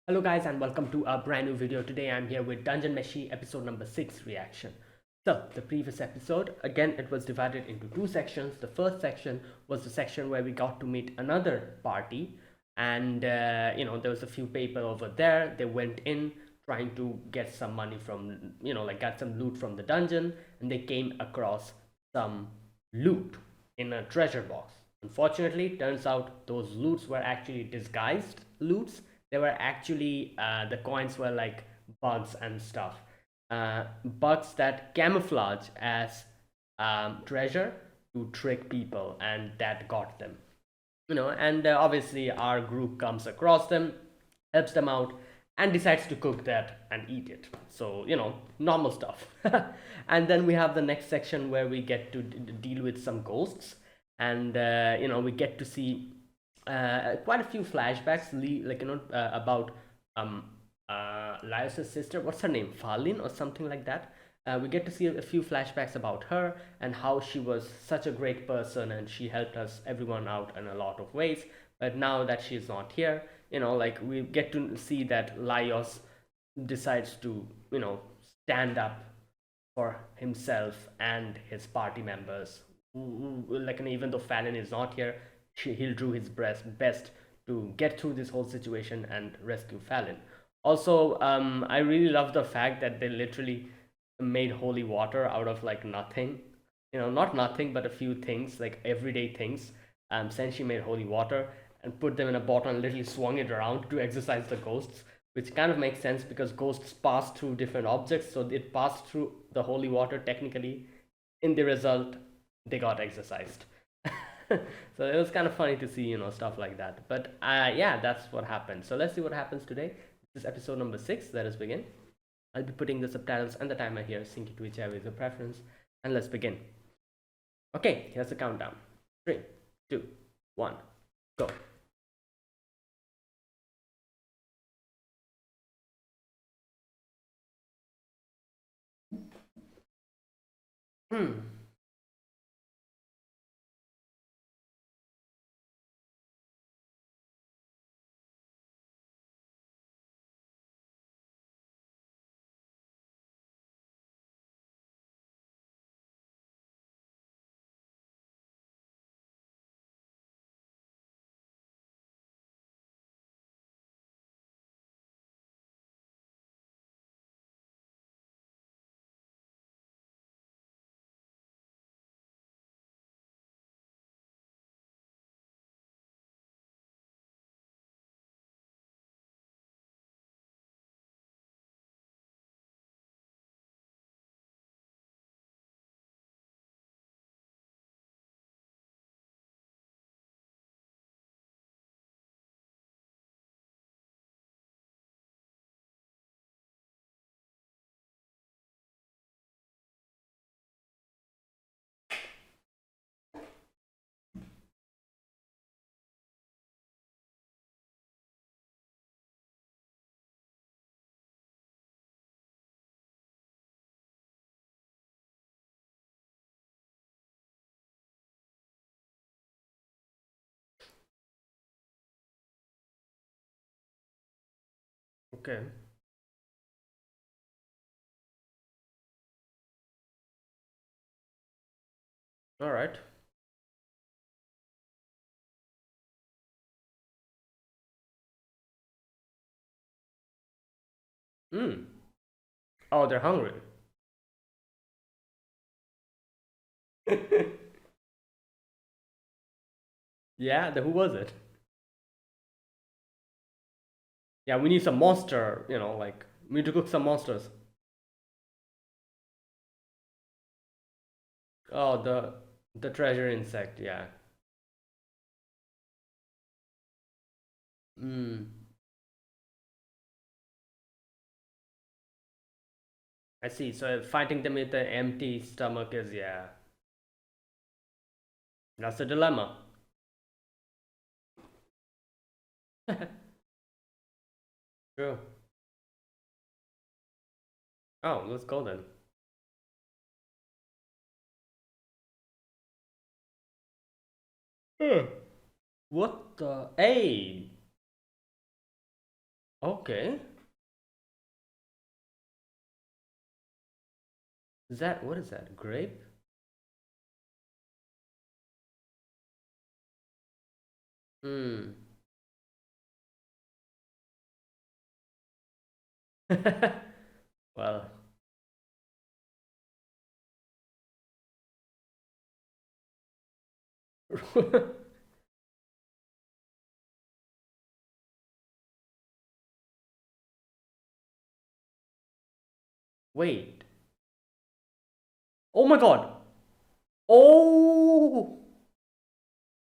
Hello guys and welcome to a brand new video. Today I'm here with Dungeon Meshi episode number 6 reaction. So the previous episode, again it was divided into two sections. The first section was the section where we got to meet another party and there was a few people over there. They went in trying to get some money from, like get some loot from the dungeon, and they came across some loot in a treasure box. Unfortunately, turns out those loots were actually disguised loots. They were actually the coins were like bugs and stuff, bugs that camouflage as treasure to trick people, and that got them. And obviously our group comes across them, helps them out, and decides to cook that and eat it. So normal stuff. And then we have the next section where we get to deal with some ghosts, and we get to see quite a few flashbacks, about um Laios's sister. What's her name? Falin or something like that. We get to see a few flashbacks about her and how she was such a great person and she helped us everyone out in a lot of ways. But now that she's not here, like we get to see that Laios decides to, stand up for himself and his party members. Like, even though Fallon is not here, he'll do his best to get through this whole situation and rescue Fallon. Also, I really love the fact that they literally made holy water out of like nothing. Not nothing, but a few things, like everyday things. Senshi made holy water and put them in a bottle and literally swung it around to exorcise the ghosts, which kind of makes sense because ghosts pass through different objects, so it passed through the holy water technically. In the result, they got exorcised. So it was kind of funny to see, stuff like that. But yeah, that's what happened. So let's see what happens today. This is episode number 6. Let us begin. I'll be putting the subtitles and the timer here, synced to whichever is your preference. And let's begin. Okay, here's the countdown. 3, 2, 1, go. Hmm. Okay. All right. Hmm. Oh, they're hungry. Yeah, who was it? Yeah, we need some monster, like we need to cook some monsters. Oh, the treasure insect, yeah. Hmm. I see. So fighting them with an empty stomach is, yeah. That's the dilemma. True. Oh, let's go then. Hmm. What the? Hey! Okay. Is that, what is that? Grape? Hmm. Well. Wait. Oh my god. Oh,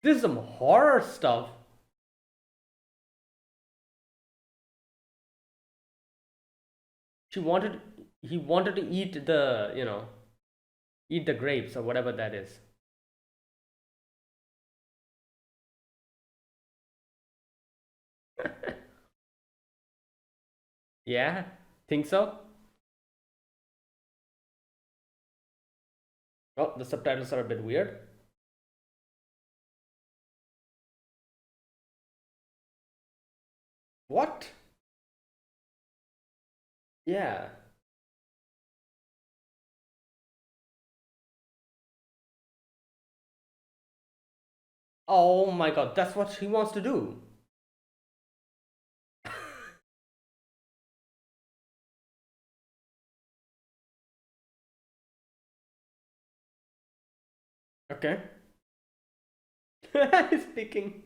this is some horror stuff. She wanted, he wanted to eat the, eat the grapes or whatever that is. Yeah, think so? Oh, the subtitles are a bit weird. What? Yeah. Oh my god, that's what she wants to do. Okay. Speaking.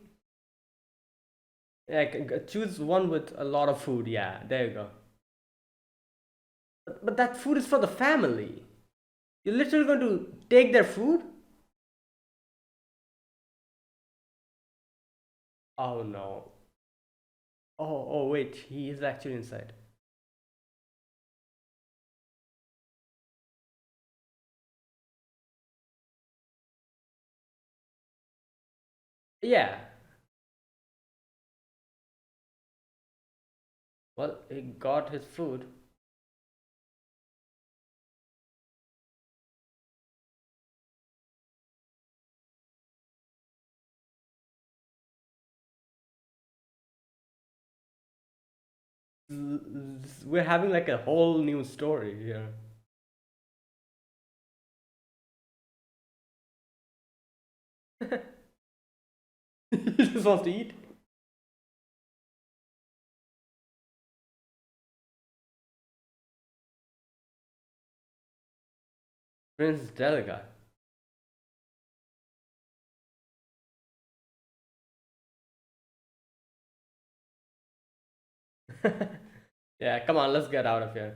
Yeah, choose one with a lot of food. Yeah, there you go. But that food is for the family. You're literally going to take their food? Oh no. Oh, wait, he is actually inside. Yeah. Well, he got his food. We're having like a whole new story here. He just wants to eat. Prince Delica. Yeah, come on, let's get out of here.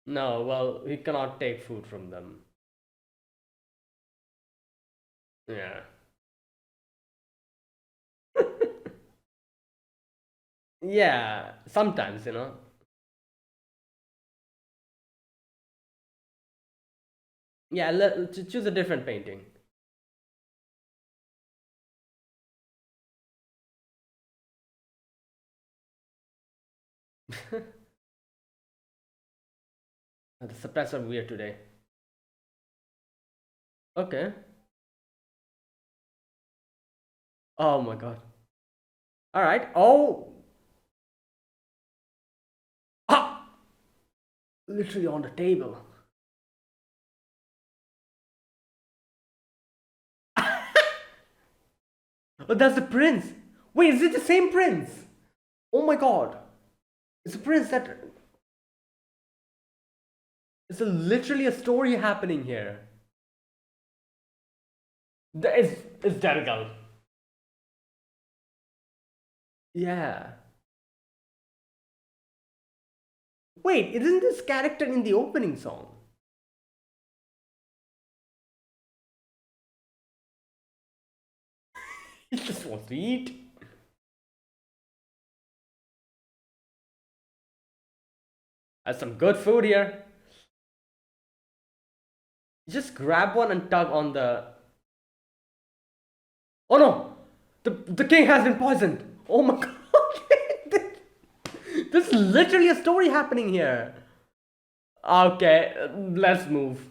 No, well, he cannot take food from them. Yeah. Yeah, sometimes. Yeah, choose a different painting. The subtitles are weird today. Okay. Oh my god. All right. Oh. Ah! Literally on the table. Oh, that's the prince. Wait, is it the same prince? Oh my god. It's a prince that. Literally a story happening here. It's Dergal. Yeah. Wait, isn't this character in the opening song? He just wants to eat. Has some good food here. Just grab one and tug on the. Oh no! The king has been poisoned. Oh my god! This is literally a story happening here. Okay, let's move.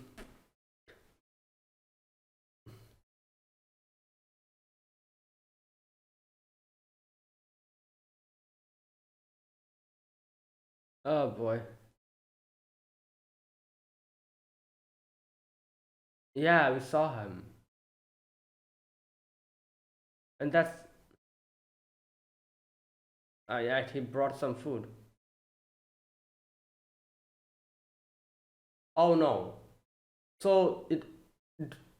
Oh boy. Yeah, we saw him. And that's yeah, he brought some food. Oh no. So it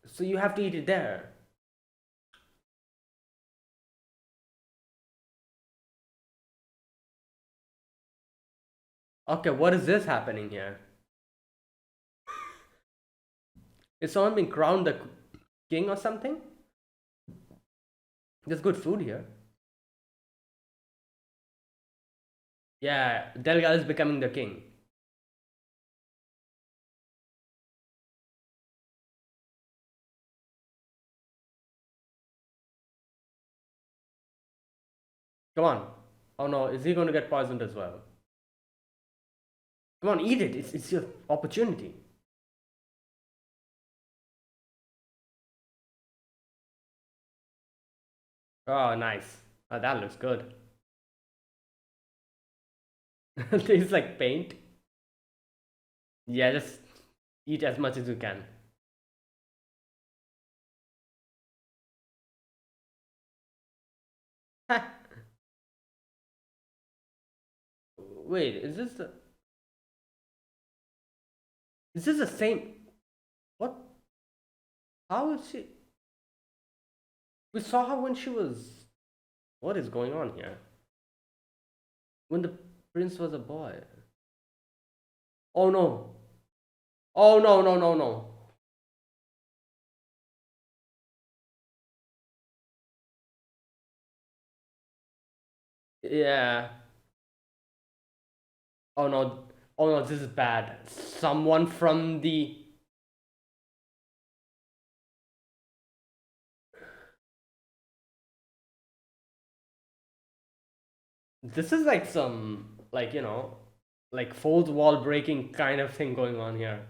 so you have to eat it there. Okay, what is this happening here? Is someone being crowned the king or something? There's good food here. Yeah, Delga is becoming the king. Come on. Oh no, is he going to get poisoned as well? Come on, eat it. It's your opportunity. Oh, nice. Oh, that looks good. Tastes like paint. Yeah, just eat as much as you can. Wait, is this the same? What? How is she? We saw her when she was. What is going on here? When the prince was a boy. Oh no. Oh no, no, no, no. Yeah. Oh no. Oh no, this is bad. Someone from the. This is like some, like, like fourth wall breaking kind of thing going on here.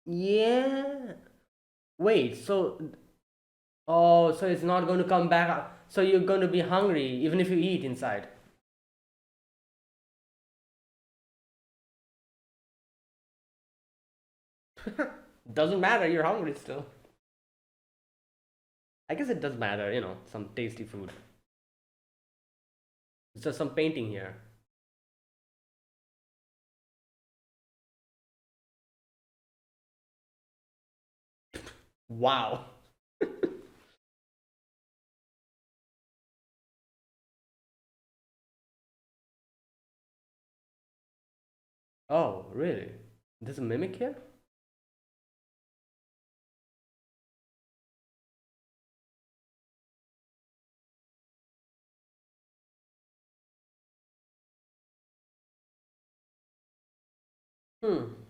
Yeah. Wait, so. Oh, so it's not going to come back. So you're going to be hungry even if you eat inside. Doesn't matter, you're hungry still. I guess it does matter, some tasty food. It's just some painting here. Wow. Oh, really? There's a mimic here? Hmm.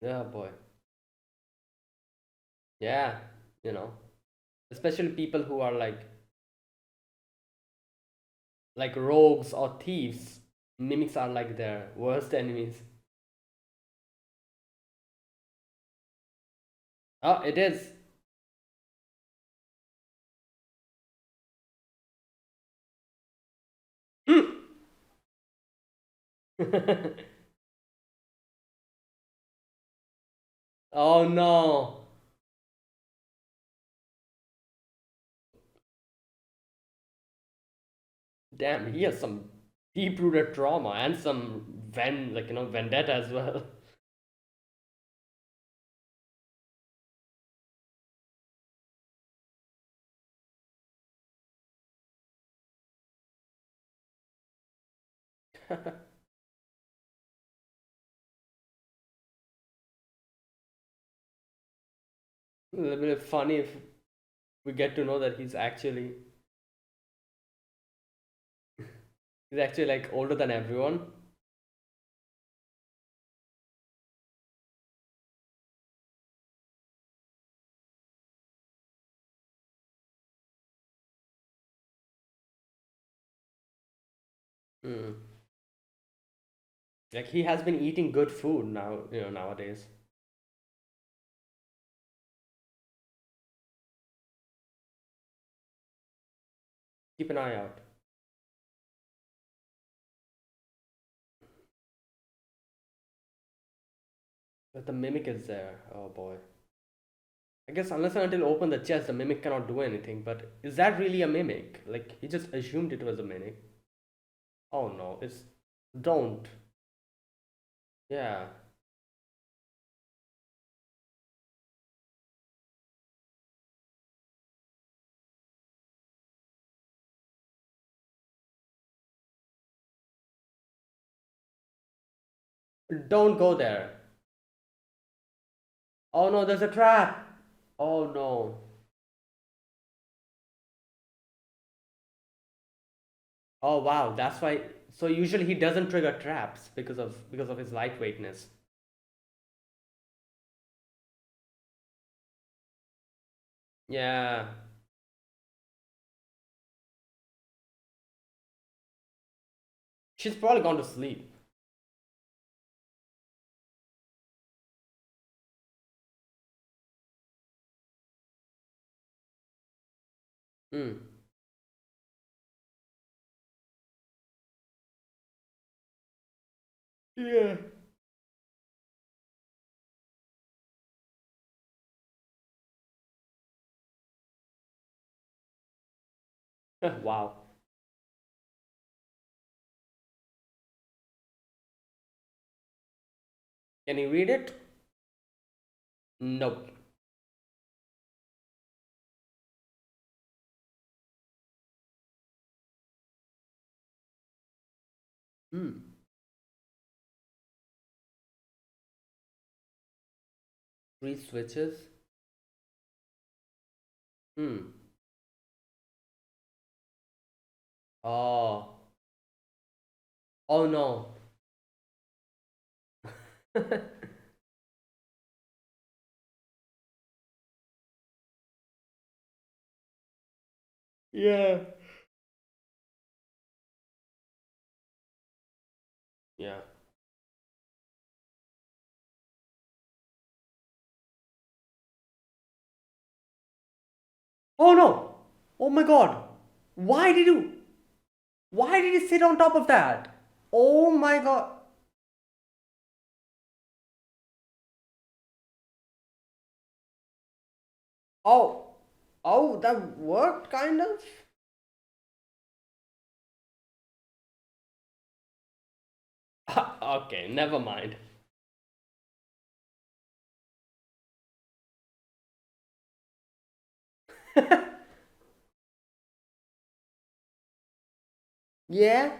Yeah, boy. Yeah, you know. Especially people who are like rogues or thieves. Mimics are like their worst enemies. Oh, it is. Oh no. Damn, he has some deep-rooted trauma and some vendetta as well. A little bit funny if we get to know that he's actually like older than everyone. Hmm. Like he has been eating good food now, nowadays. Keep an eye out. But the mimic is there. Oh boy. I guess unless and until open the chest, the mimic cannot do anything. But is that really a mimic? Like he just assumed it was a mimic. Oh no, it's don't. Yeah. Don't go there. Oh no, there's a trap. Oh no. Oh wow, that's why. So usually he doesn't trigger traps because of his lightweightness. Yeah. She's probably gone to sleep. Hmm. Yeah. Wow. Can you read it? Nope. Hmm. Three switches. Hmm. Oh. Oh no. Yeah. Yeah. Oh no. Oh my god. Why did you? Why did you sit on top of that? Oh my god. Oh. Oh, that worked kind of? Okay, never mind. Yeah?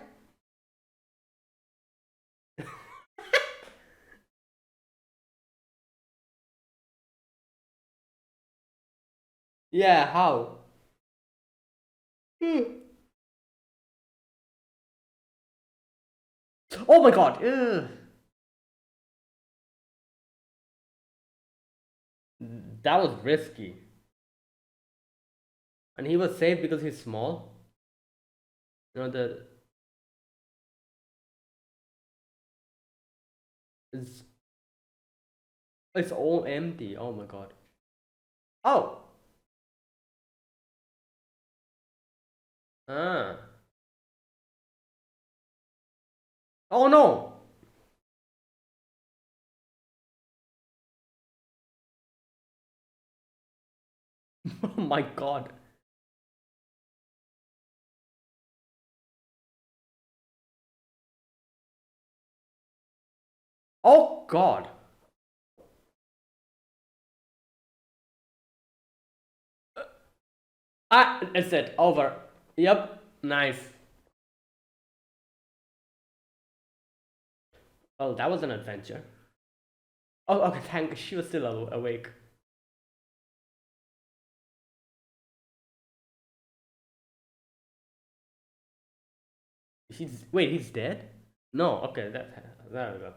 Yeah, how? Hmm. Oh my god. Ugh. That was risky. And he was safe because he's small. The it's it's all empty. Oh my god. Oh. Ah. Oh no. Oh my god. Oh god. Ah, it's it. Over. Yep. Nice. Oh, that was an adventure. Oh, okay. Thank. She was still awake. He's dead? No, okay, there we go.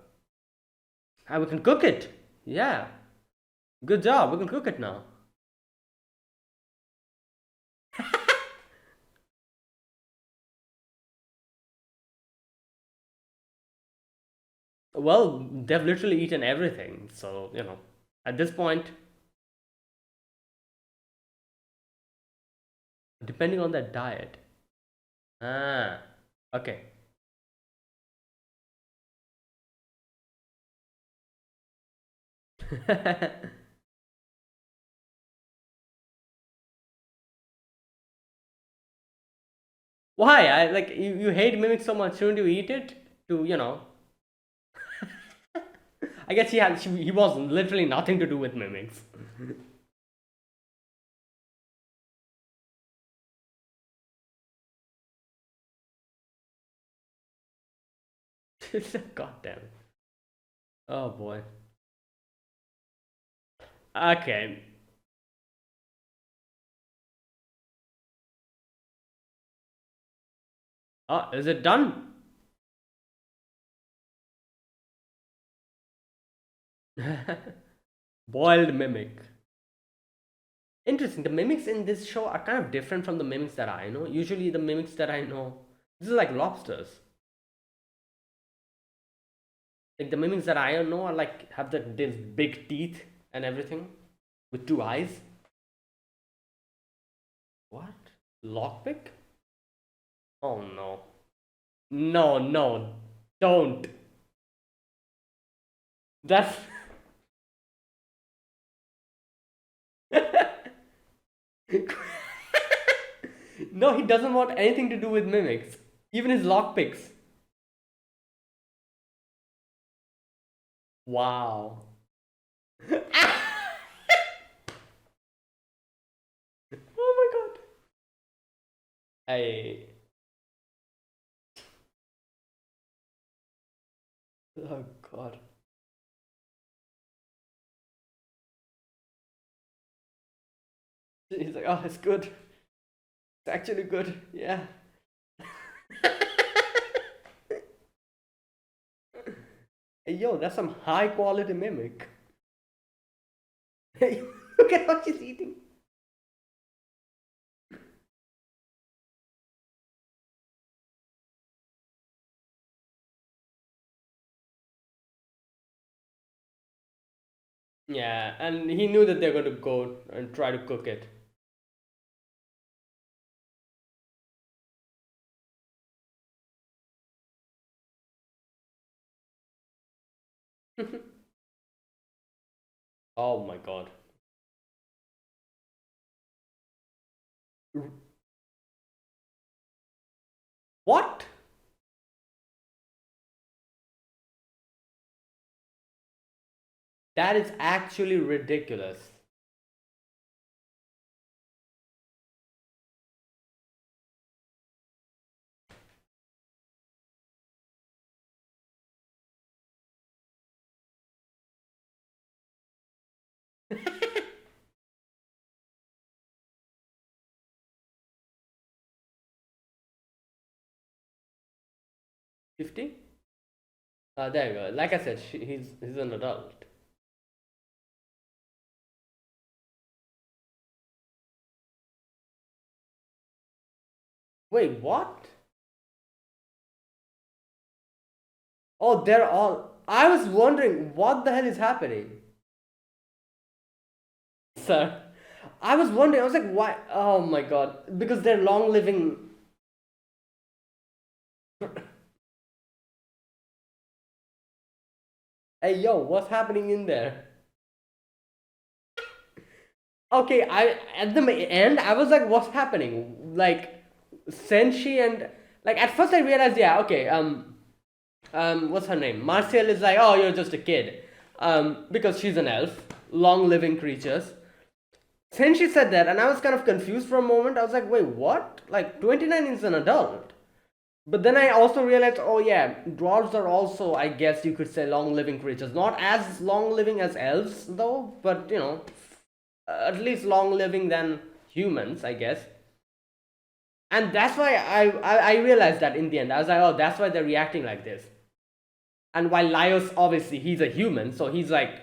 Ah, we can cook it. Yeah. Good job. We can cook it now. Well, they've literally eaten everything. So, at this point, depending on their diet. Ah, okay. Why? You hate mimics so much. Shouldn't you eat it? I guess he was literally nothing to do with mimics. God damn it. Oh boy. Okay. Oh, is it done? Boiled mimic. Interesting. The mimics in this show are kind of different from the mimics that I know. Usually, the mimics that I know, this is like lobsters. Like the mimics that I know are like have these big teeth and everything with two eyes. What? Lockpick? Oh no. No, no. Don't. That's. No, he doesn't want anything to do with mimics. Even his lockpicks. Wow. Oh my god. I. Oh god. He's like, oh, it's good. It's actually good. Yeah. Hey, yo, that's some high quality mimic. Hey, look at what she's eating. Yeah, and he knew that they're going to go and try to cook it. Oh my god. What? That is actually ridiculous. $50? There you go. Like I said, he's an adult. Wait, what? Oh, they're all. I was wondering what the hell is happening, sir. I was wondering. I was like, why? Oh my god! Because they're long living. Hey, yo, what's happening in there? Okay, I at the end I was like, what's happening? Like, Senshi and like at first I realized, yeah, okay, what's her name? Martial is like, oh, you're just a kid, because she's an elf, long living creatures. Senshi said that, and I was kind of confused for a moment. I was like, wait, what? Like 29 is an adult. But then I also realized, oh yeah, dwarves are also, I guess you could say, long living creatures. Not as long living as elves, though, but at least long living than humans, I guess. And that's why I realized that in the end. I was like, oh, that's why they're reacting like this. And while Laios, obviously, he's a human, so he's like,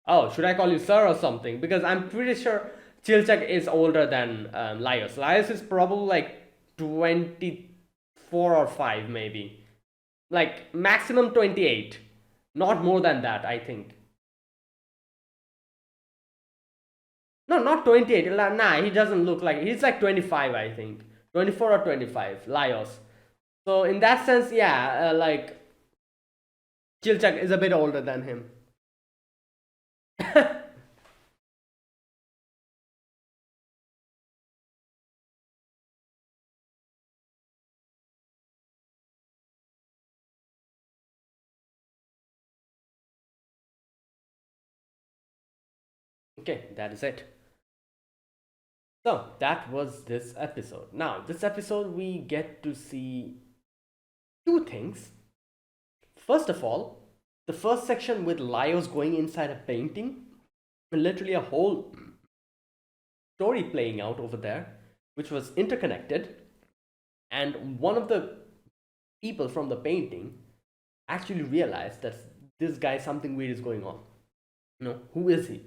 oh, should I call you sir or something? Because I'm pretty sure Chilchak is older than Laios. Laios is probably like 24 or 5, maybe. Like, maximum 28. Not more than that, I think. No, not 28. Nah, he doesn't look like. He's like 25, I think. 24 or 25, Laios. So, in that sense, yeah, like, Chilchak is a bit older than him. Okay, that is it. So that was this episode. Now, this episode we get to see two things. First of all, the first section with Laios going inside a painting, literally a whole story playing out over there, which was interconnected. And one of the people from the painting actually realized that this guy, something weird is going on. Who is he?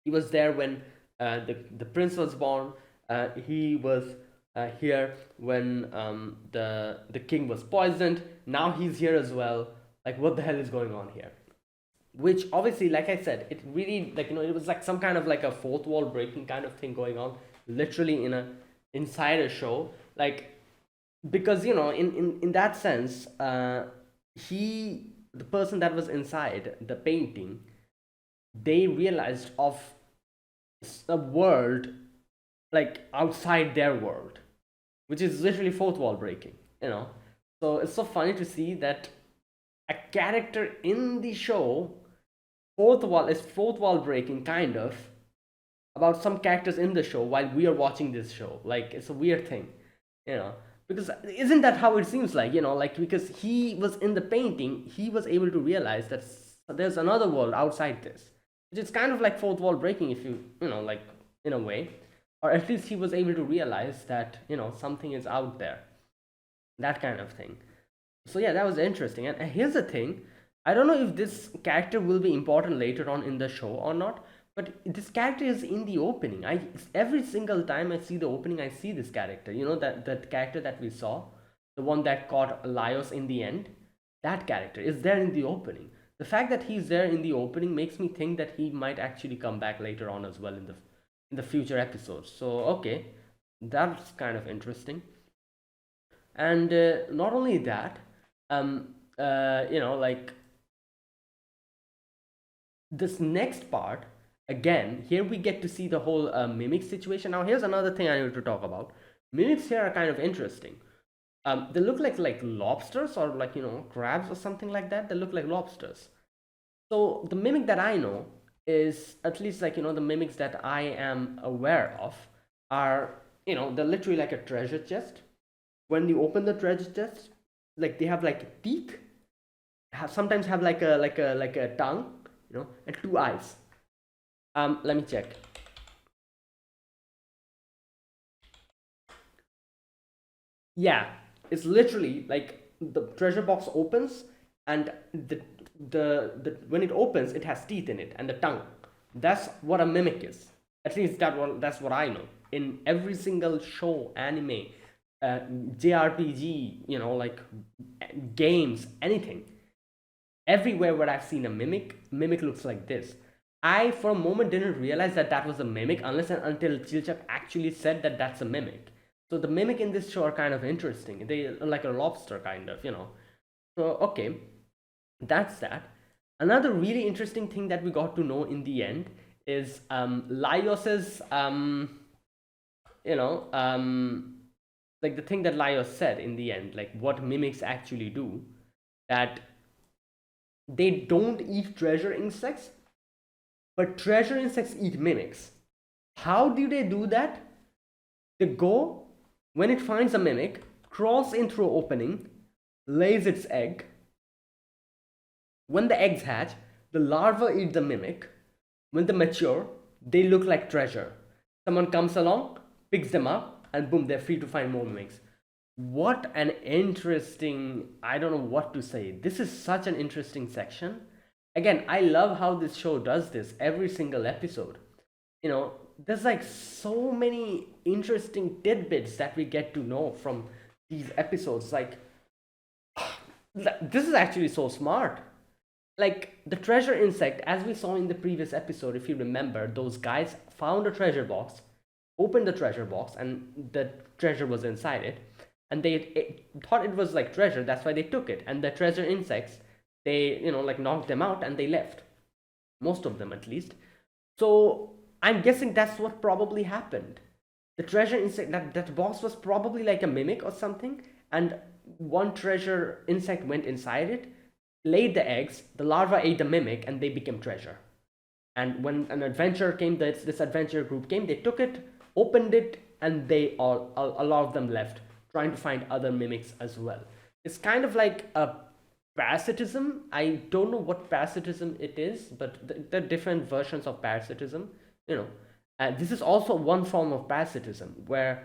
He was there when the prince was born. He was here when the king was poisoned. Now he's here as well. Like, what the hell is going on here? Which obviously, like I said, it really, like, it was like some kind of like a fourth wall breaking kind of thing going on, literally inside a show. Like, because in that sense, the person that was inside the painting, they realized of a world like outside their world, which is literally fourth wall breaking. So it's so funny to see that a character in the show fourth wall breaking, kind of, about some characters in the show while we are watching this show. Like, it's a weird thing, you know because isn't that how it seems like, like, because he was in the painting, he was able to realize that there's another world outside this, which is kind of like fourth wall breaking, if like, in a way. Or at least he was able to realize that something is out there, that kind of thing. So yeah, that was interesting. And here's the thing, I don't know if this character will be important later on in the show or not, but this character is in the opening. Every single time I see the opening, I see this character, that character that we saw, the one that caught Laios in the end. That character is there in the opening. The fact that he's there in the opening makes me think that he might actually come back later on as well in the future episodes. So okay, that's kind of interesting. And not only that, like, this next part, again, here we get to see the whole mimic situation. Now here's another thing I need to talk about. Mimics here are kind of interesting. They look like lobsters, or like, crabs or something like that. They look like lobsters. So the mimic that I know is, at least, like, the mimics that I am aware of are, they're literally like a treasure chest. When you open the treasure chest, like, they have like teeth, sometimes have like a tongue, and two eyes. Let me check. Yeah, it's literally like the treasure box opens, and the when it opens, it has teeth in it and the tongue. That's what a mimic is. At least that's what I know. In every single show, anime, JRPG, like, games, anything, everywhere where I've seen a mimic looks like this. I, for a moment, didn't realize that was a mimic unless and until Chilchak actually said that that's a mimic. So the mimic in this show are kind of interesting. They are like a lobster, kind of. So okay, that's that. Another really interesting thing that we got to know in the end is Laios's like, the thing that Laios said in the end, like, what mimics actually do, that they don't eat treasure insects, but treasure insects eat mimics. How do they do that? They go, when it finds a mimic, crawls in through an opening, lays its egg. When the eggs hatch, the larvae eat the mimic. When they mature, they look like treasure. Someone comes along, picks them up, and boom, they're free to find more mimics. What an interesting, I don't know what to say. This is such an interesting section. Again, I love how this show does this every single episode. You know, there's like so many interesting tidbits that we get to know from these episodes. Like, this is actually so smart. Like the treasure insect, as we saw in the previous episode, if you remember, those guys found a treasure box, opened the treasure box, and the treasure was inside it. And thought it was like treasure, that's why they took it. And the treasure insects, they, like knocked them out and they left. Most of them, at least. So I'm guessing that's what probably happened. The treasure insect, that box was probably like a mimic or something, and one treasure insect went inside it, laid the eggs, the larva ate the mimic, and they became treasure. And when an adventure came, this adventure group came, they took it, opened it, and they a lot of them left, trying to find other mimics as well. It's kind of like a parasitism. I don't know what parasitism it is, but the different versions of parasitism, you know. This is also one form of parasitism where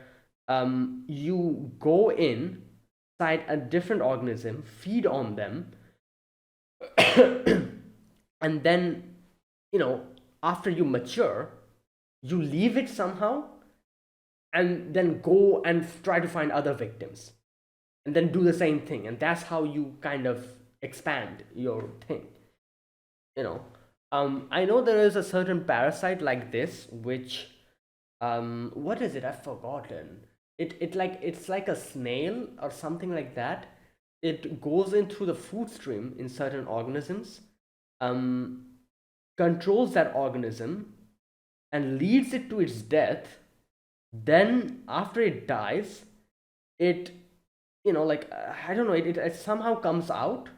you go inside a different organism, feed on them, and then, after you mature, you leave it somehow and then go and try to find other victims and then do the same thing. And that's how you kind of expand your thing, I know there is a certain parasite like this, which, what is it? I've forgotten. It's like a snail or something like that. It goes in through the food stream in certain organisms, um, controls that organism, and leads it to its death. Then after it dies, it, I don't know, it somehow comes out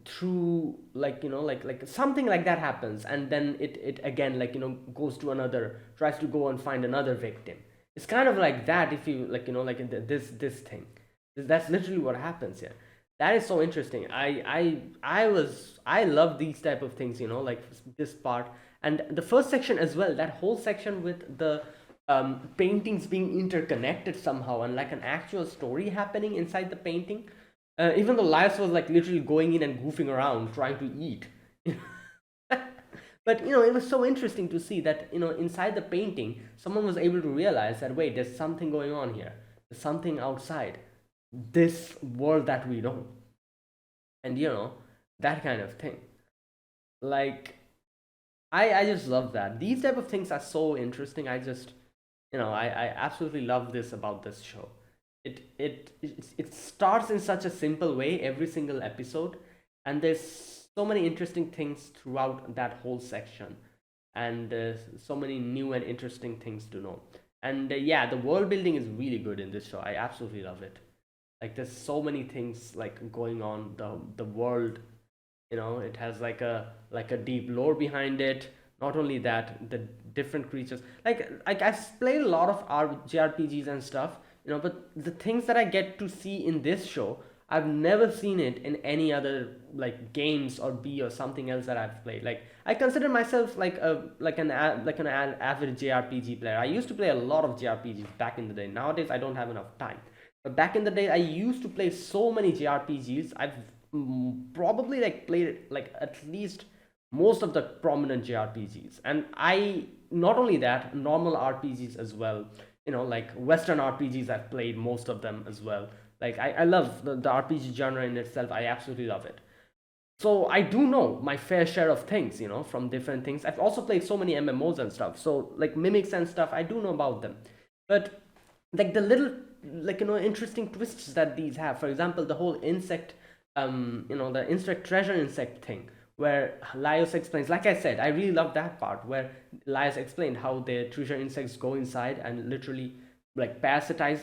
through, like something like that happens, and then it again, goes to another, tries to go and find another victim. It's kind of like that, if you this thing. That's literally what happens here. That is so interesting. I love these type of things, like this part. And the first section as well, that whole section with the paintings being interconnected somehow, and like an actual story happening inside the painting. Even though Lars was like literally going in and goofing around trying to eat. But it was so interesting to see that, inside the painting, someone was able to realize that, wait, there's something going on here. There's something outside this world that we know. And that kind of thing. Like, I just love that. These type of things are so interesting. I just, I absolutely love this about this show. It starts in such a simple way every single episode, and there's so many interesting things throughout that whole section, and so many new and interesting things to know. And yeah, the world building is really good in this show. I absolutely love it. Like, there's so many things like going on. The world, it has like a deep lore behind it. Not only that, the different creatures, like I've played a lot of JRPGs and stuff, but the things that I get to see in this show, I've never seen it in any other like games or or something else that I've played. Like, I consider myself like an average JRPG player. I used to play a lot of JRPGs back in the day. Nowadays I don't have enough time. But back in the day, I used to play so many JRPGs. I've probably like played like at least most of the prominent JRPGs. And I, not only that, normal RPGs as well. Like Western RPGs, I've played most of them as well. Like, I love the RPG genre in itself. I absolutely love it. So I do know my fair share of things, from different things. I've also played so many MMOs and stuff. So like mimics and stuff, I do know about them. But like the little, interesting twists that these have. For example, the whole insect, the insect treasure insect thing, where Laios explains, like I said, I really love that part where Laios explained how the treasure insects go inside and literally like parasitize,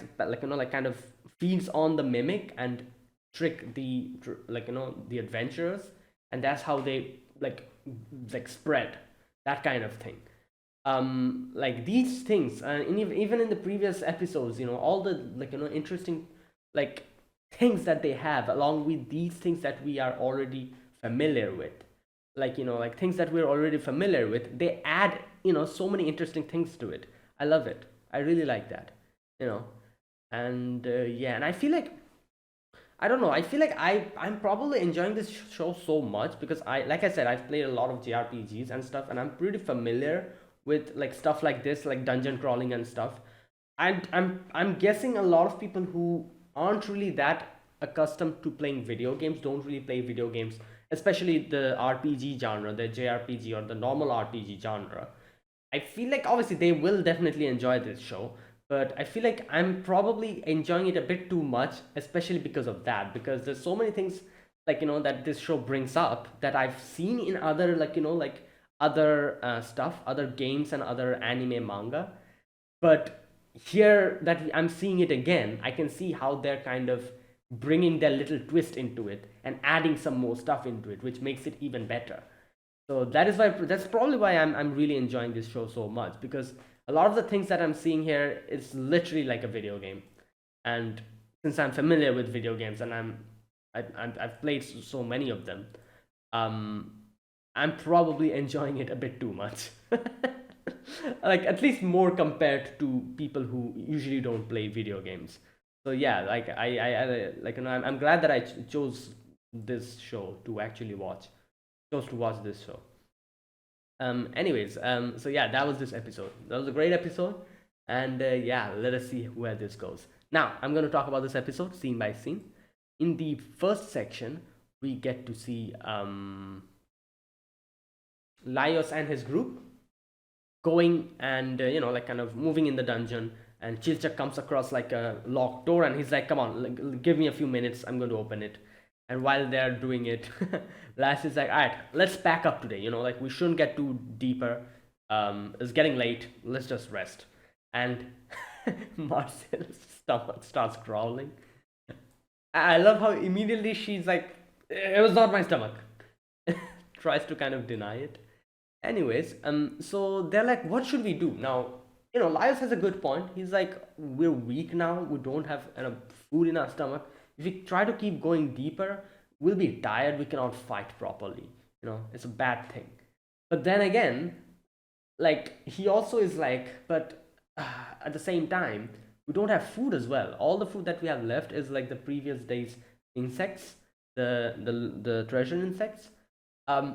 kind of feeds on the mimic and trick the adventurers, and that's how they like spread, that kind of thing. Like these things, and even in the previous episodes, all the interesting like things that they have, along with these things that we are already familiar with, like things that we're already familiar with, they add so many interesting things to it. I love it. I really like that. you know. And yeah, and I feel like, I don't know. I feel like I'm probably enjoying this show so much because like I said, I've played a lot of JRPGs and stuff, and I'm pretty familiar with like stuff like this, like dungeon crawling and stuff. And I'm guessing a lot of people who aren't really that accustomed to playing video games don't really play video games, especially the RPG genre, the JRPG or the normal RPG genre. I feel like obviously they will definitely enjoy this show, but I feel like I'm probably enjoying it a bit too much, especially because of that. Because there's so many things like that this show brings up that I've seen in other like other stuff, other games and other anime manga. But here that I'm seeing it again, I can see how they're kind of bringing their little twist into it and adding some more stuff into it, which makes it even better. So that's probably why I'm really enjoying this show so much, because a lot of the things that I'm seeing here is literally like a video game. And since I'm familiar with video games and I've played so many of them, um, I'm probably enjoying it a bit too much. Like at least more compared to people who usually don't play video games. So yeah, like I'm glad that I chose this show to actually watch. Chose to watch this show. Anyways, so yeah, that was this episode. That was a great episode, and yeah, let us see where this goes. Now, I'm going to talk about this episode scene by scene. In the first section, we get to see Laios and his group going and like kind of moving in the dungeon, and Chilchak comes across like a locked door, and he's like, "Come on, like, give me a few minutes. I'm going to open it." And while they're doing it, Lass is like, "All right, let's pack up today. Like we shouldn't get too deeper. It's getting late. Let's just rest." And Marcel's stomach starts growling. I love how immediately she's like, "It was not my stomach." Tries to kind of deny it. Anyways, so they're like, what should we do now? Laios has a good point. He's like, we're weak now. We don't have enough food in our stomach. If we try to keep going deeper, we'll be tired. We cannot fight properly. It's a bad thing. But then again, like he also is like, but at the same time, we don't have food as well. All the food that we have left is like the previous day's insects, the treasure insects.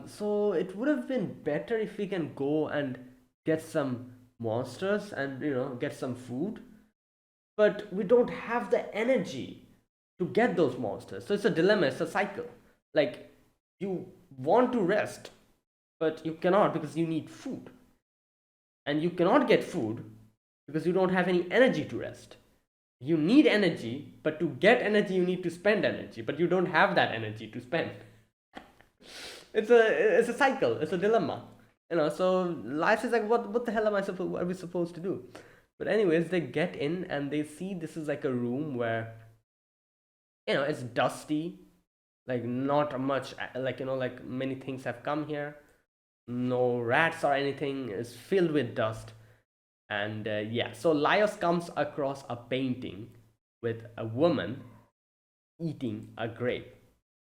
So it would have been better if we can go and get some monsters and get some food, but we don't have the energy to get those monsters. So it's a dilemma. It's a cycle. Like you want to rest, but you cannot because you need food, and you cannot get food because you don't have any energy to rest. You need energy, but to get energy you need to spend energy, but you don't have that energy to spend. It's a cycle. It's a dilemma. So life is like, what the hell am I supposed? What are we supposed to do? But anyways, they get in and they see this is like a room where it's dusty, like not much, like many things have come here. No rats or anything, is filled with dust. And yeah, so Laios comes across a painting with a woman eating a grape.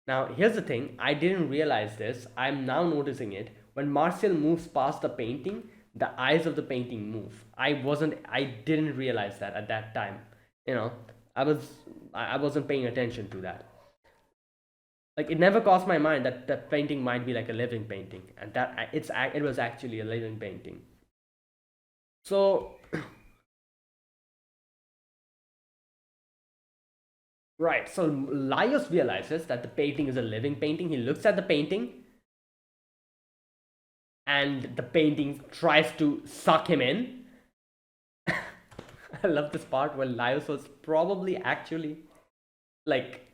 Now, here's the thing, I didn't realize this. I'm now noticing it. When Marcel moves past the painting, the eyes of the painting move. I didn't realize that at that time. I wasn't paying attention to that. Like it never crossed my mind that that painting might be like a living painting, and that it was actually a living painting. So right, so Laios realizes that the painting is a living painting. He looks at the painting, and the painting tries to suck him in. I love this part where Laios was probably actually like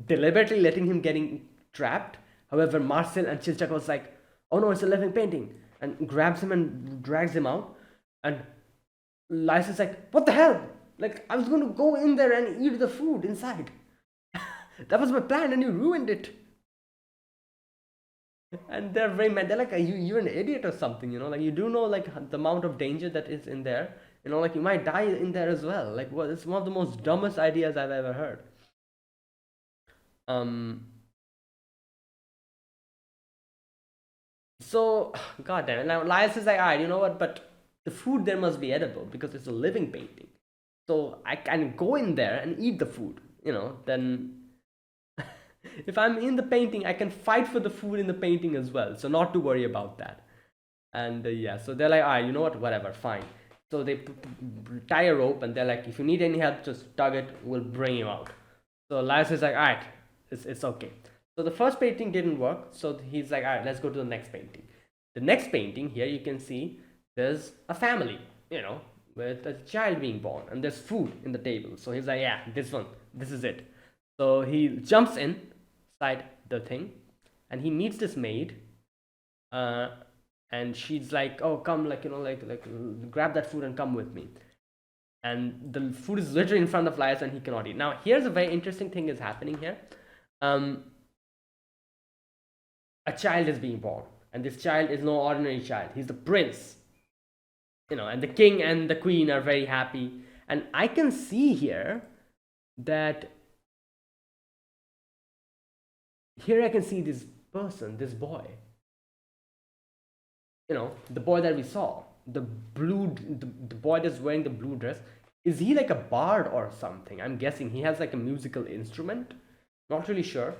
deliberately letting him getting trapped. However, Marcel and Chilchak was like, "Oh no, it's a living painting," and grabs him and drags him out. And Laios is like, "What the hell? Like I was going to go in there and eat the food inside. That was my plan, and you ruined it." And they're very mad. They're like, you're an idiot or something, like you do know like the amount of danger that is in there, like you might die in there as well. Like what? It's one of the most dumbest ideas I've ever heard. um so god damn it. Now Laios is like, all right, you know what, but the food there must be edible because it's a living painting. so I can go in there and eat the food, then if I'm in the painting, I can fight for the food in the painting as well. So not to worry about that. And yeah, so they're like, all right, you know what, whatever, fine. So they tie a rope and they're like, if you need any help, just tug it, we'll bring you out. So Lars is like, all right, it's okay. So the first painting didn't work. So he's like, all right, let's go to the next painting. The next painting here, you can see there's a family, with a child being born, and there's food in the table. So he's like, yeah, this is it. So he jumps inside the thing, and he meets this maid, and she's like, oh, come, grab that food and come with me. And the food is literally in front of Laios, and he cannot eat. Now, here's a very interesting thing is happening here. A child is being born, and this child is no ordinary child. He's the prince, and the king and the queen are very happy. And I can see here that I can see this person, this boy, the boy that we saw, the boy that's wearing the blue dress. Is he like a bard or something? I'm guessing he has like a musical instrument, not really sure.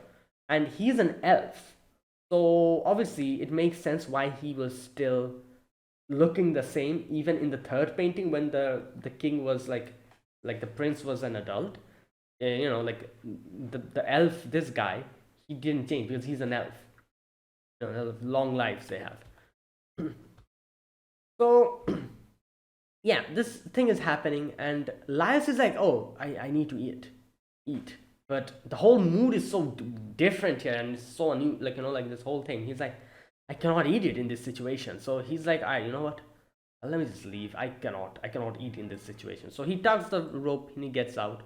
And he's an elf, so obviously it makes sense why he was still looking the same even in the third painting, when the king was like the prince was an adult. Like the elf, this guy, he didn't change because he's an elf. Long lives they have. So yeah, this thing is happening, and Laios is like, oh, I need to eat. But the whole mood is so different here, and it's so new, like this whole thing. He's like, I cannot eat it in this situation. So he's like, all right, you know what? Let me just leave. I cannot eat in this situation. So he tugs the rope and he gets out,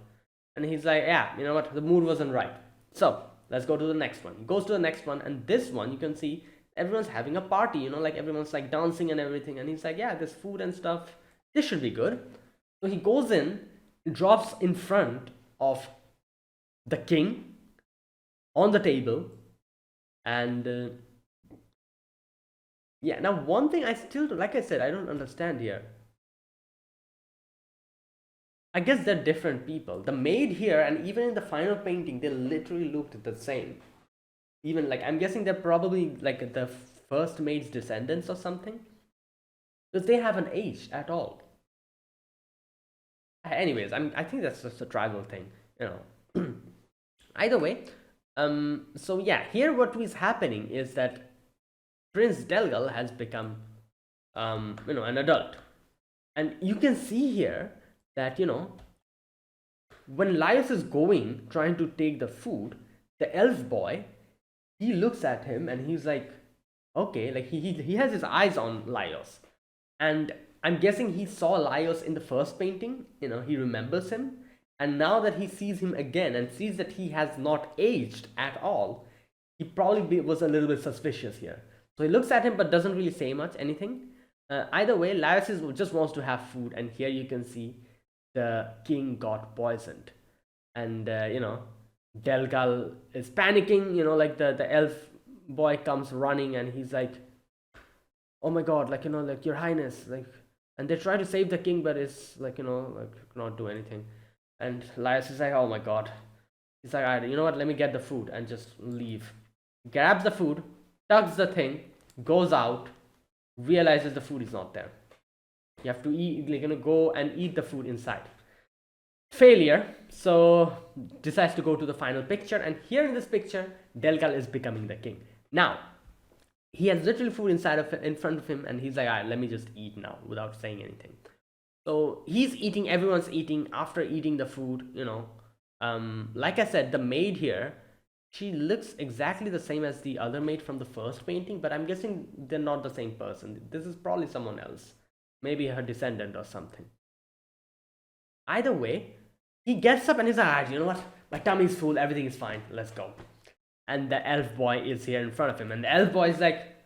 and he's like, yeah, you know what? The mood wasn't right. So let's go to the next one. He goes to the next one, and this one you can see everyone's having a party, like everyone's like dancing and everything. And he's like, yeah, there's food and stuff. This should be good. So he goes in, drops in front of the king on the table, and yeah. Now, one thing I still, like I said, I don't understand here. I guess they're different people. The maid here, and even in the final painting, they literally looked the same. Even like, I'm guessing they're probably like the first maid's descendants or something, because they haven't aged at all. Anyways, I think that's just a tribal thing, Either way, so yeah, here what is happening is that Prince Delgal has become, an adult, and you can see here that when Laios is trying to take the food, the elf boy, he looks at him and he's like, okay, like he has his eyes on Laios, and I'm guessing he saw Laios in the first painting. He remembers him, and now that he sees him again and sees that he has not aged at all, he probably was a little bit suspicious here. So he looks at him but doesn't really say anything. Either way, Laios just wants to have food, and here you can see the king got poisoned, and Delgal is panicking. Like the elf boy comes running, and he's like, oh my god, like your highness, like. And they try to save the king, but it's like not do anything. And Laios is like, oh my god. He's like, alright, you know what, let me get the food and just leave. Grabs the food, tugs the thing, goes out, realizes the food is not there. You have to eat, go and eat the food inside. Failure. So decides to go to the final picture, and here in this picture, Delgal is becoming the king. Now, he has literally food in front of him, and he's like, all right, let me just eat now without saying anything. So he's eating, everyone's eating. After eating the food, like I said, the maid here, she looks exactly the same as the other maid from the first painting, but I'm guessing they're not the same person. This is probably someone else, maybe her descendant or something. Either way, he gets up and he's like, all right, you know what, my tummy's full, everything is fine, let's go. And the elf boy is here in front of him, and the elf boy is like,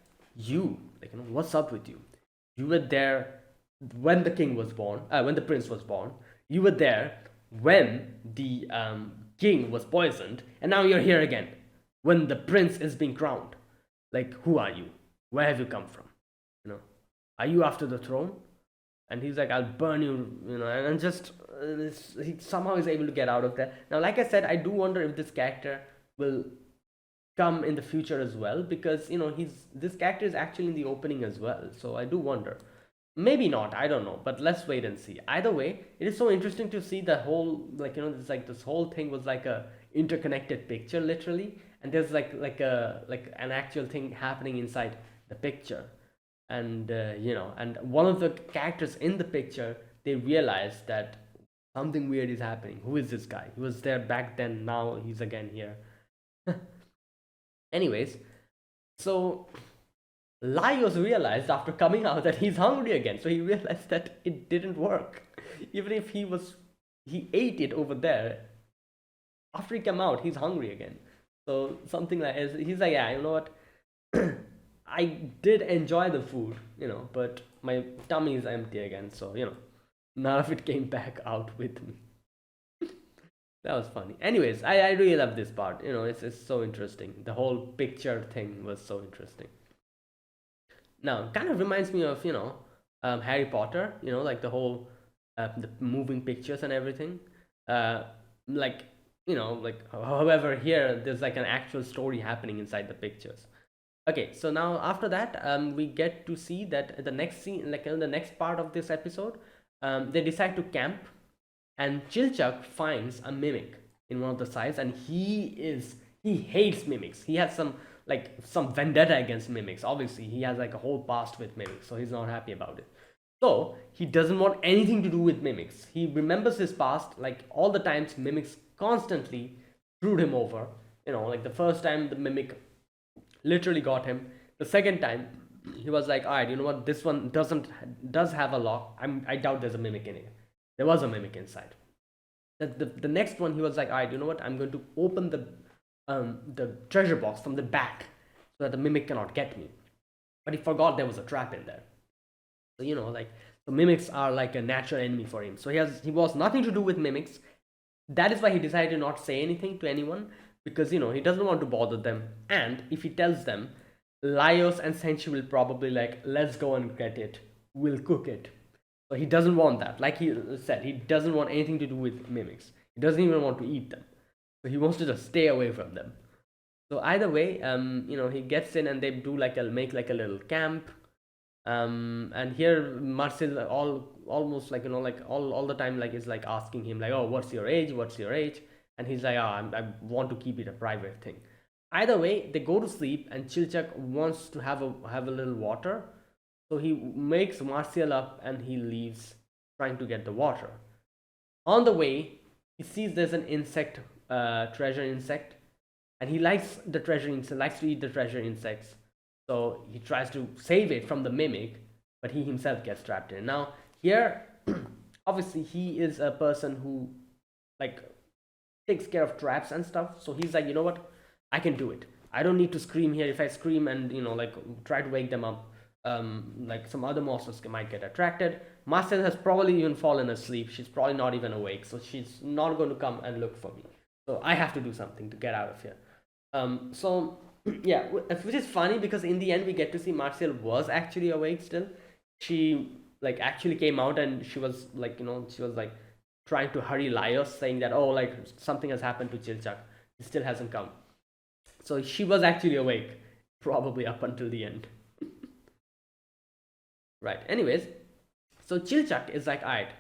what's up with you? You were there when the king was born, when the prince was born. You were there when the king was poisoned, and now you're here again when the prince is being crowned. Like, who are you? Where have you come from? Are you after the throne? And he's like, I'll burn you, and just he somehow is able to get out of there. Now, like I said, I do wonder if this character will come in the future as well, because he's this character is actually in the opening as well, so I do wonder. Maybe not, I don't know, but let's wait and see. Either way, it is so interesting to see the whole, like, it's like this whole thing was like a interconnected picture literally, and there's like an actual thing happening inside the picture. And and one of the characters in the picture, they realize that something weird is happening. Who is this guy? He was there back then, now he's again here. Anyways, so Laios realized after coming out that he's hungry again. So he realized that it didn't work. Even if he ate it over there, after he came out, he's hungry again. So something like, he's like, yeah, you know what? I did enjoy the food, but my tummy is empty again. So, none of it came back out with me. That was funny. Anyways, I really love this part. It's so interesting. The whole picture thing was so interesting. Now, kind of reminds me of, Harry Potter, like the whole the moving pictures and everything. Uh, like, however, here there's like an actual story happening inside the pictures. Okay, so now after that, we get to see that the next scene, like in the next part of this episode, they decide to camp, and Chilchuk finds a mimic in one of the sides, and he hates mimics. He has some vendetta against mimics. Obviously, he has like a whole past with mimics, so he's not happy about it. So he doesn't want anything to do with mimics. He remembers his past, like all the times mimics constantly screwed him over. Like the first time the mimic literally got him. The second time, he was like, all right, you know what? This one does have a lock. I doubt there's a mimic in it. There was a mimic inside. The next one, he was like, all right, you know what? I'm going to open the treasure box from the back so that the mimic cannot get me. But he forgot there was a trap in there. So like the mimics are like a natural enemy for him. So he was nothing to do with mimics. That is why he decided to not say anything to anyone, because he doesn't want to bother them. And if he tells them, Laios and Senshi will probably like, let's go and get it, we'll cook it. So he doesn't want that. Like he said, he doesn't want anything to do with mimics. He doesn't even want to eat them. So he wants to just stay away from them. So either way, he gets in and they do make like a little camp. And here Marcel almost like like all the time like is like asking him like, oh, what's your age, and he's like, oh, I want to keep it a private thing. Either way, they go to sleep, and Chilchak wants to have a little water, so he makes Martial up and he leaves trying to get the water. On the way, he sees there's an insect, treasure insect, and he likes the treasure insect, likes to eat the treasure insects. So he tries to save it from the mimic, but he himself gets trapped in. Now here, obviously he is a person who like takes care of traps and stuff. So he's like, you know what, I can do it. I don't need to scream here. If I scream and like try to wake them up, like some other monsters might get attracted. Marcel has probably even fallen asleep. She's probably not even awake, so she's not going to come and look for me. So I have to do something to get out of here. So yeah, which is funny because in the end we get to see Marcel was actually awake still. She like actually came out and she was like, she was like trying to hurry Laios, saying that, oh, like something has happened to Chilchak. He still hasn't come. So she was actually awake, probably up until the end. Right. Anyways, so Chilchak is like, alright,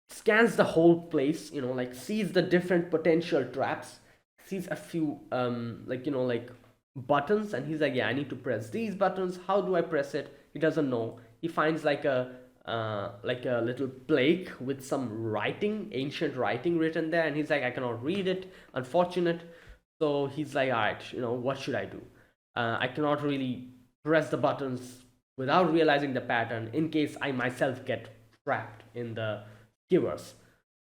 scans the whole place, like sees the different potential traps, sees a few like buttons, and he's like, yeah, I need to press these buttons. How do I press it? He doesn't know. He finds like a little plaque with some writing, ancient writing written there, and he's like, I cannot read it, unfortunate. So he's like, all right, what should I do? I cannot really press the buttons without realizing the pattern in case I myself get trapped in the skewers.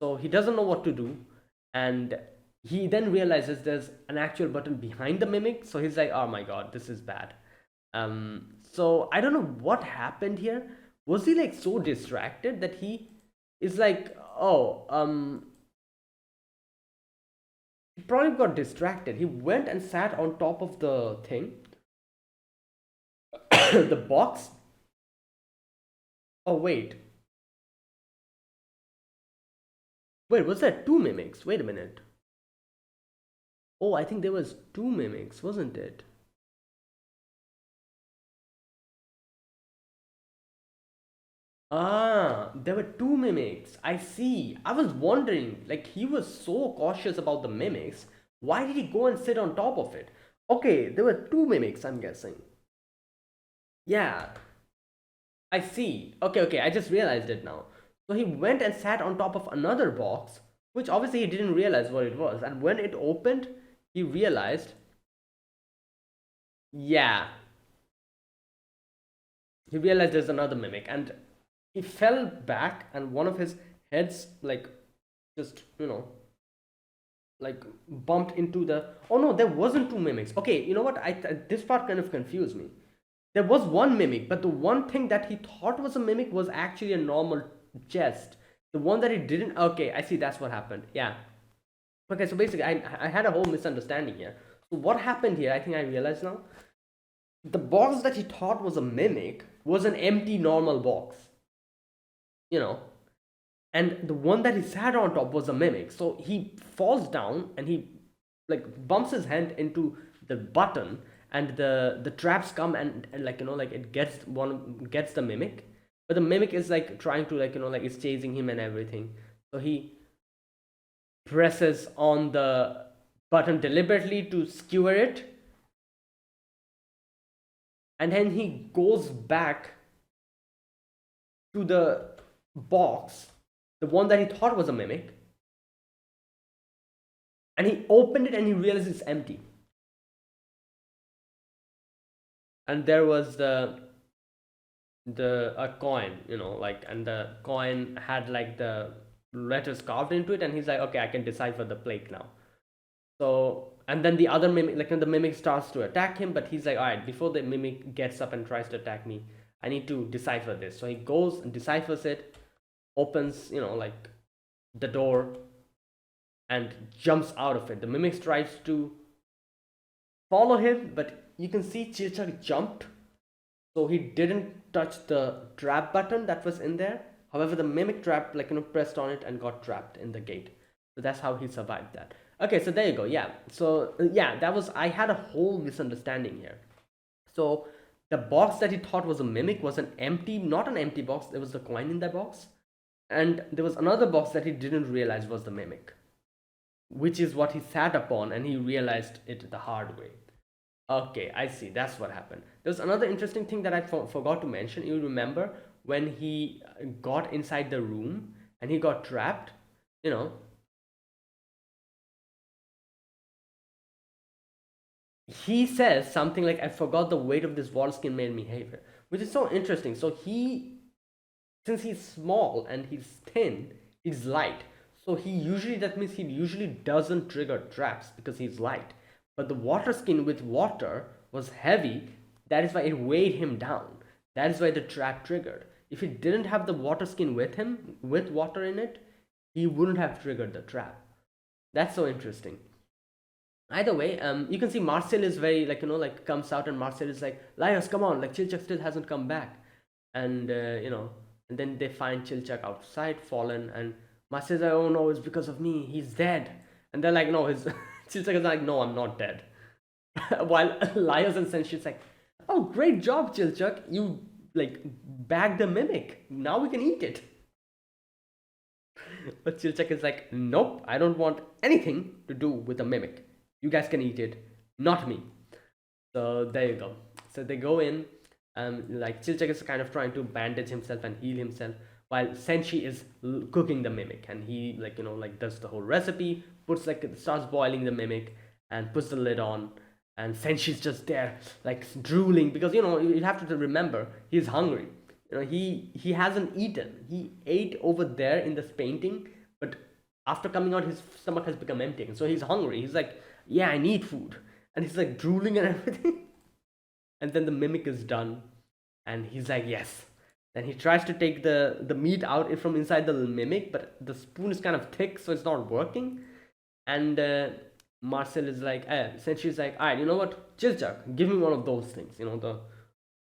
So he doesn't know what to do, and he then realizes there's an actual button behind the mimic. So he's like, oh my god, this is bad. So I don't know what happened here. Was he like so distracted that he is like, oh, he probably got distracted. He went and sat on top of the thing, the box. Oh wait, Wait, was there two mimics? Wait a minute. Oh, I think there was two mimics, wasn't it? Ah, there were two mimics. I see. I was wondering, like, he was so cautious about the mimics. Why did he go and sit on top of it? Okay, there were two mimics, I'm guessing. Yeah, I see. Okay, okay, I just realized it now. So he went and sat on top of another box, which obviously he didn't realize what it was. And when it opened, he realized, yeah, he realized there's another mimic. And he fell back, and one of his heads, like, just, like bumped into the. Oh no, there wasn't two mimics. Okay, you know what? This part kind of confused me. There was one mimic, but the one thing that he thought was a mimic was actually a normal chest. The one that he didn't. Okay, I see. That's what happened. Yeah. Okay, so basically, I had a whole misunderstanding here. So what happened here? I think I realize now. The box that he thought was a mimic was an empty normal box. You know, and the one that he sat on top was a mimic. So he falls down and he like bumps his hand into the button, and the traps come, and like like it gets the mimic, but the mimic is like trying to like it's chasing him and everything. So he presses on the button deliberately to skewer it, and then he goes back to the box, the one that he thought was a mimic, and he opened it and he realized it's empty. And there was the a coin, like, and the coin had like the letters carved into it, and he's like, okay, I can decipher the plague now. So, and then the other mimic, like, and the mimic starts to attack him, but he's like, all right, before the mimic gets up and tries to attack me, I need to decipher this. So he goes and deciphers it, opens, like, the door, and jumps out of it. The mimic tries to follow him, but you can see Chilchak jumped, so he didn't touch the trap button that was in there. However, the mimic trap, like, pressed on it and got trapped in the gate. So that's how he survived that. Okay, so there you go. Yeah. So yeah, that was, I had a whole misunderstanding here. So the box that he thought was a mimic was an empty, not an empty box. There was the coin in that box, and there was another box that he didn't realize was the mimic, which is what he sat upon, and he realized it the hard way. Okay, I see. That's what happened. There's another interesting thing that I forgot to mention. You remember when he got inside the room and he got trapped? You know, he says something like, I forgot the weight of this wall skin made me heavier, which is so interesting. So since he's small and he's thin, he's light. So that means he usually doesn't trigger traps because he's light. But the water skin with water was heavy. That is why it weighed him down. That is why the trap triggered. If he didn't have the water skin with him, with water in it, he wouldn't have triggered the trap. That's so interesting. Either way, you can see Marcel is very, like, like, comes out, and Marcel is like, Liars, come on, like, Chilchak still hasn't come back. And and then they find Chilchak outside, fallen, and Marcel is like, oh no, it's because of me, he's dead. And they're like, no, his Chilchak is like, no, I'm not dead. While Liars and Senshi like, oh, great job, Chilchak, you like bagged the mimic, now we can eat it. But Chilchak is like, nope, I don't want anything to do with the mimic. You guys can eat it, not me. So there you go. So they go in, like, Chilchak is kind of trying to bandage himself and heal himself, while Senshi is cooking the mimic, and he, like, like, does the whole recipe, starts boiling the mimic, and puts the lid on, and Senshi's just there, like, drooling, because you have to remember he's hungry. He hasn't eaten. He ate over there in this painting, but after coming out, his stomach has become empty, so he's hungry. He's like, yeah, I need food, and he's like drooling and everything. And then the mimic is done, and he's like, yes. Then he tries to take the meat out from inside the mimic, but the spoon is kind of thick, so it's not working. And Marcel is like, since she's like, all right, you know what, Chilchak, give me one of those things,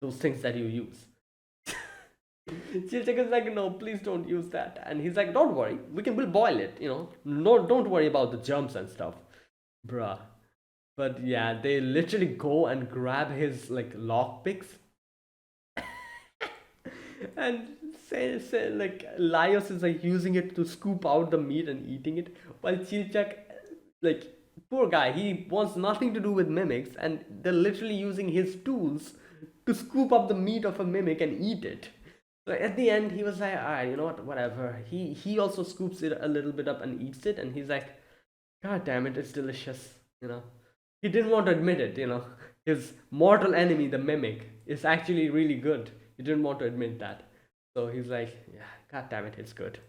those things that you use. Chilchak is like, no, please don't use that. And he's like, don't worry, we'll boil it, No, don't worry about the germs and stuff. Bruh. But yeah, they literally go and grab his like lockpicks and say like Laios is like using it to scoop out the meat and eating it, while Chilchak, like, poor guy, he wants nothing to do with mimics, and they're literally using his tools to scoop up the meat of a mimic and eat it. So at the end, he was like, all right, you know what, whatever. He also scoops it a little bit up and eats it, and he's like, God damn it, it's delicious, He didn't want to admit it. His mortal enemy, the mimic, is actually really good. He didn't want to admit that. So he's like, yeah, God damn it, it's good.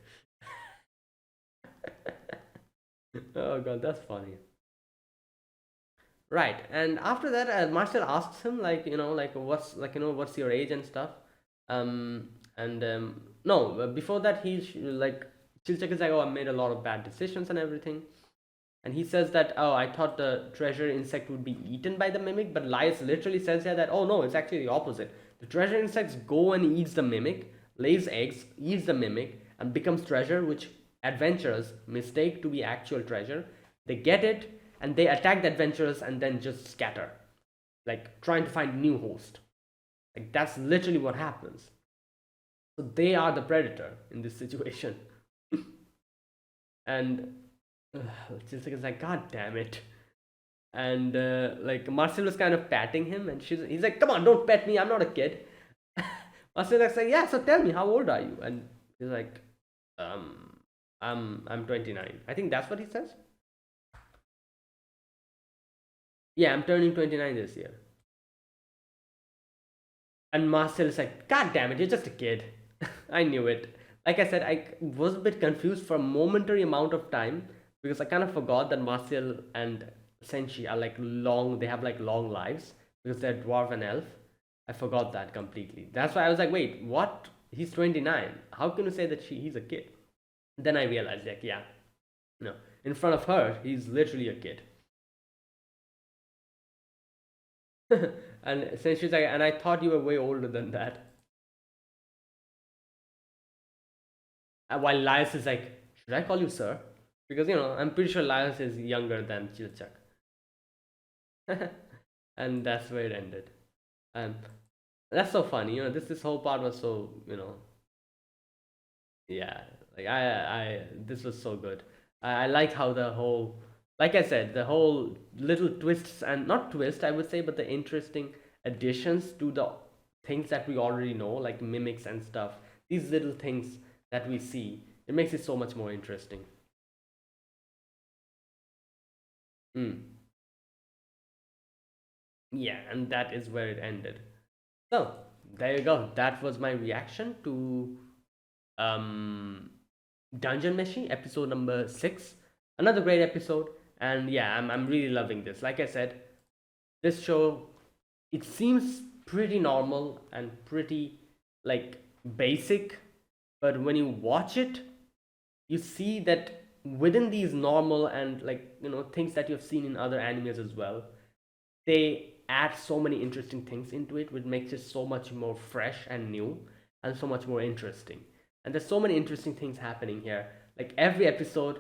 Oh god, that's funny. Right, and after that, Marcel asks him like, what's like, what's your age and stuff. And no, before that, like, Chilchak is like, oh, I made a lot of bad decisions and everything. And he says that, oh, I thought the treasure insect would be eaten by the mimic, but Laius literally says here that, oh no, it's actually the opposite. The treasure insects go and eats the mimic, lays eggs, eats the mimic, and becomes treasure, which adventurers mistake to be actual treasure. They get it, and they attack the adventurers and then just scatter, like trying to find new host. Like, that's literally what happens. So they are the predator in this situation. And Chilchak is like, God damn it. And like, Marcel was kind of patting him, and he's like, come on, don't pet me, I'm not a kid. Marcel is like, yeah, so tell me, how old are you? And he's like, I'm 29. I think that's what he says. Yeah, I'm turning 29 this year. And Marcel is like, God damn it, you're just a kid. I knew it. Like I said, I was a bit confused for a momentary amount of time, because I kind of forgot that Marcel and Senshi are like long, they have like long lives because they're dwarf and elf. I forgot that completely. That's why I was like, wait, what? He's 29. How can you say that he's a kid? Then I realized, like, yeah, no, in front of her, he's literally a kid. And Senshi's like, and I thought you were way older than that. And while Laius is like, should I call you sir? Because, I'm pretty sure Laius is younger than Chilchak. And that's where it ended. And that's so funny, this whole part was so, yeah, like, this was so good. I like how the whole, like I said, the whole little twists, and not twist, I would say, but the interesting additions to the things that we already know, like mimics and stuff, these little things that we see, it makes it so much more interesting. Mm. Yeah, and that is where it ended. So there you go. That was my reaction to um Dungeon Meshi episode number 6. Another great episode, and yeah, I'm really loving this. Like I said, this show, it seems pretty normal and pretty like basic, but when you watch it, you see that within these normal and, like, things that you've seen in other animes as well, they add so many interesting things into it, which makes it so much more fresh and new and so much more interesting. And there's so many interesting things happening here. Like, every episode,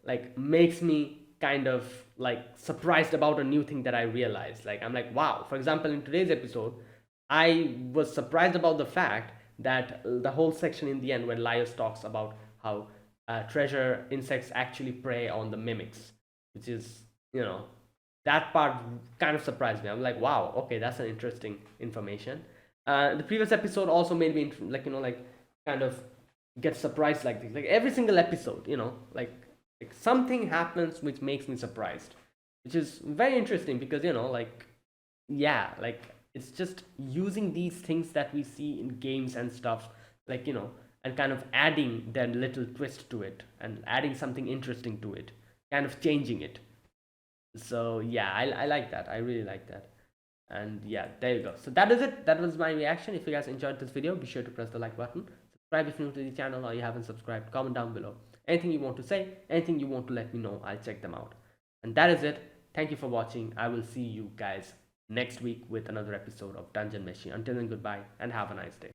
like, makes me kind of like surprised about a new thing that I realized. Like, I'm like, wow. For example, in today's episode, I was surprised about the fact that the whole section in the end where Laios talks about how treasure insects actually prey on the mimics, which is, that part kind of surprised me. I'm like, wow, okay, that's an interesting information. The previous episode also made me like, kind of get surprised like this. Like, every single episode, like something happens which makes me surprised, which is very interesting because, like, yeah, like, it's just using these things that we see in games and stuff, like, and kind of adding that little twist to it and adding something interesting to it, kind of changing it. So yeah, I like that. I really like that. And yeah, there you go. So that is it. That was my reaction. If you guys enjoyed this video, be sure to press the like button, subscribe if you're new to the channel or you haven't subscribed, comment down below anything you want to say, anything you want to let me know. I'll check them out. And that is it. Thank you for watching. I will see you guys next week with another episode of Dungeon Meshi. Until then, goodbye and have a nice day.